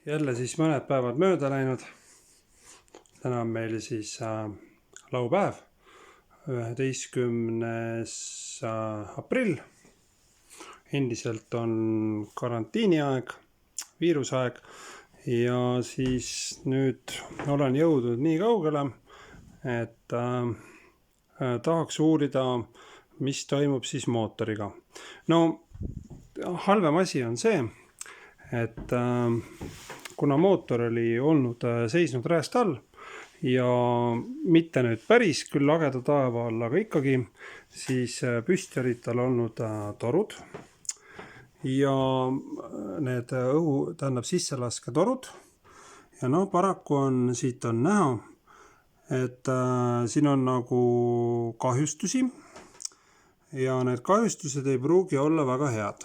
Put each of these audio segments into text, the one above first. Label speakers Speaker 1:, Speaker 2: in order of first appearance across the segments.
Speaker 1: Jälle siis mõned päevad mööda läinud. Täna on meil siis laupäev, 11. aprill. Endiselt on karantiiniaeg, viirusaeg ja siis nüüd olen jõudnud nii kaugele, et tahaks uurida, mis toimub siis mootoriga. No, halvem asi on see, et kuna mootor oli olnud seisnud rääst all ja mitte nüüd päris küll lageda taeva all, aga ikkagi, siis püsti olid tal olnud torud ja need sisselasketorud. Ja paraku siit on näha, et siin on nagu kahjustusi ja need kahjustused ei pruugi olla väga head.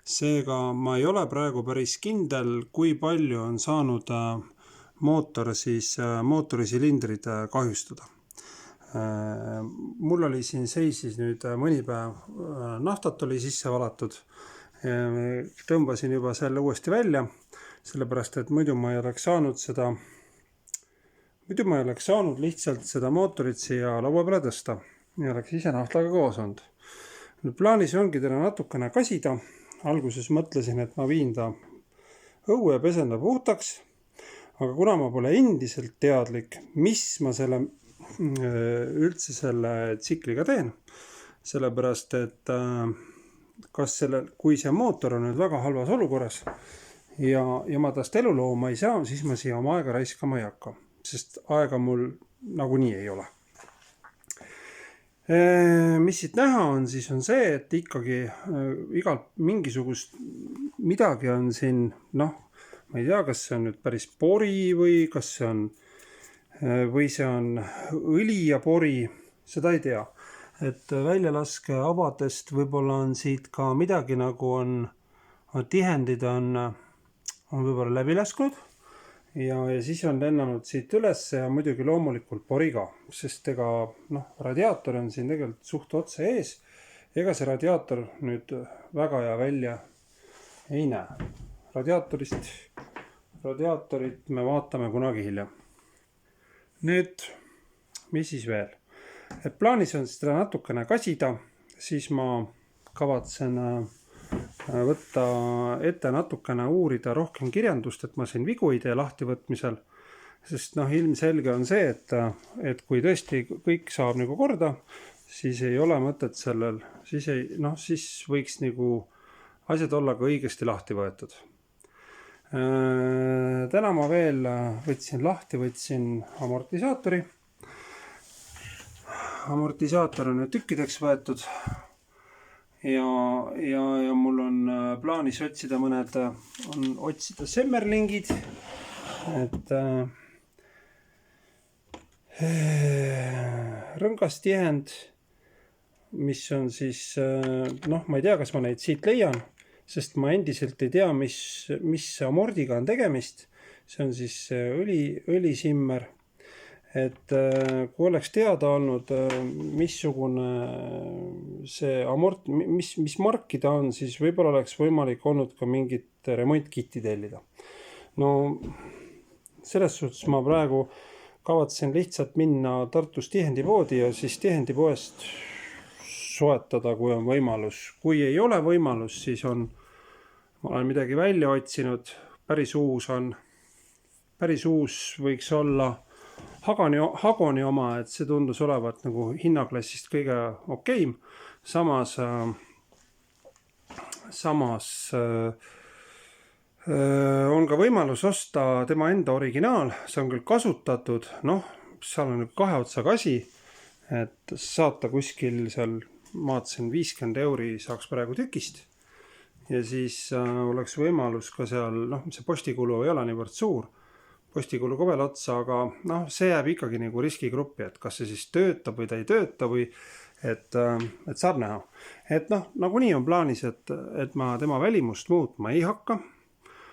Speaker 1: Seega ma ei ole praegu päris kindel, kui palju on saanud mootorisilindrid kahjustada. Mul oli siin seisis nüüd mõni päev naftat oli sisse valatud. Tõmbasin juba selle uuesti välja, sellepärast et muidu ma ei oleks saanud lihtsalt seda mootorit siia laua peale tõsta. Ja oleks ise naftaga koos olnud. Nüüd plaanis ongi teda natukene kasida. Alguses mõtlesin, et ma viin ta õue ja pesen ta puhtaks, aga kuna ma pole endiselt teadlik, mis ma üldse selle tsikliga teen, sellepärast, et kui see mootor on nüüd väga halvas olukorras ja ma tast elu looma ei saa, siis ma siia oma aega raiskama ei hakka, sest aega mul nagunii ei ole. Mis siit näha on, siis on see, et ikkagi igalt mingisugust midagi on siin, ma ei tea, kas see on nüüd päris pori või kas see on, õli ja pori, seda ei tea. Et väljalaske avadest võib-olla on siit ka midagi nagu on tihendid on võib-olla läbi laskunud. Ja siis on lennanud siit üles ja muidugi loomulikult pori ka, sest radiaator on siin tegelikult suht otse ees. Ega see radiaator nüüd väga hea välja ei näe. Radiaatorit me vaatame kunagi hiljem. Nüüd, mis siis veel? Et plaanis on seda natukene kasida, siis ma kavatsen võtta ette natukene uurida rohkem kirjandust, et ma siin vigu ei tee lahtivõtmisel, sest ilmselge on see, et kui tõesti kõik saab nagu korda, siis ei ole mõtet sellel, siis võiks nagu asjad olla ka õigesti lahti võetud. Täna ma veel võtsin amortisaatori. Amortisaator on nüüd tükkideks võetud. Ja mul on plaanis otsida semmerlingid, et rõngastihend, mis on siis, ma ei tea, kas ma neid siit leian, sest ma endiselt ei tea, mis amordiga on tegemist. See on siis õlisimmer. Et kui oleks teada olnud, missugune see amort, mis marki ta on, siis võib-olla oleks võimalik olnud ka mingit remontkitti tellida. No, selles suhtes ma praegu kavatsen lihtsalt minna Tartus tihendipoodi ja siis tihendipoest soetada, kui on võimalus. Kui ei ole võimalus, siis ma olen midagi välja otsinud, päris uus võiks olla Hagoni oma, et see tundus olevat nagu hinnaklassist kõige okeim. Samas on ka võimalus osta tema enda originaal. See on küll kasutatud, seal on 2 otsaga asi, et saata kuskil seal, maatsin 50 € saaks praegu tükist. Ja siis oleks võimalus ka seal, see postikulu ei ole niivõrd suur. Postikulu ka veel otsa, aga see jääb ikkagi nagu riskigruppi, et kas see siis töötab või ta ei tööta või et saab näha. Et nagunii on plaanis, et ma tema välimust muutma ei hakka.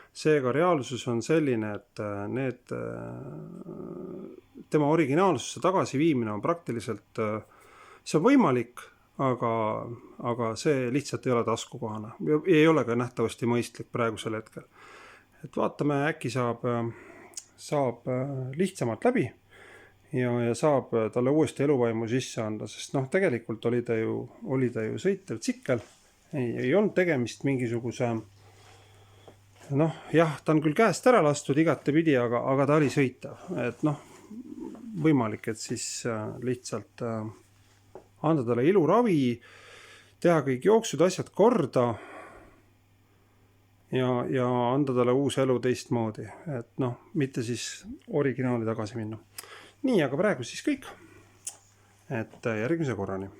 Speaker 1: Seega reaalsus on selline, et tema originaalsusse tagasi viimine on praktiliselt, see on võimalik, aga see lihtsalt ei ole taskukohane. Ei ole ka nähtavasti mõistlik praegusel hetkel. Et vaatame, äkki saab lihtsamalt läbi ja saab talle uuesti eluvaimu sisse anda, sest tegelikult oli ta ju sõitev tsikkel. Ei olnud tegemist mingisuguse, jah, ta on küll käest ära lastud igate pidi, aga ta oli sõitav. Et võimalik, et siis lihtsalt anda talle iluravi, teha kõik jooksud, asjad korda ja anda talle uus elu teistmoodi. Et mitte siis originaali tagasi minna. Nii, aga praegu siis kõik. Et järgmise korrani.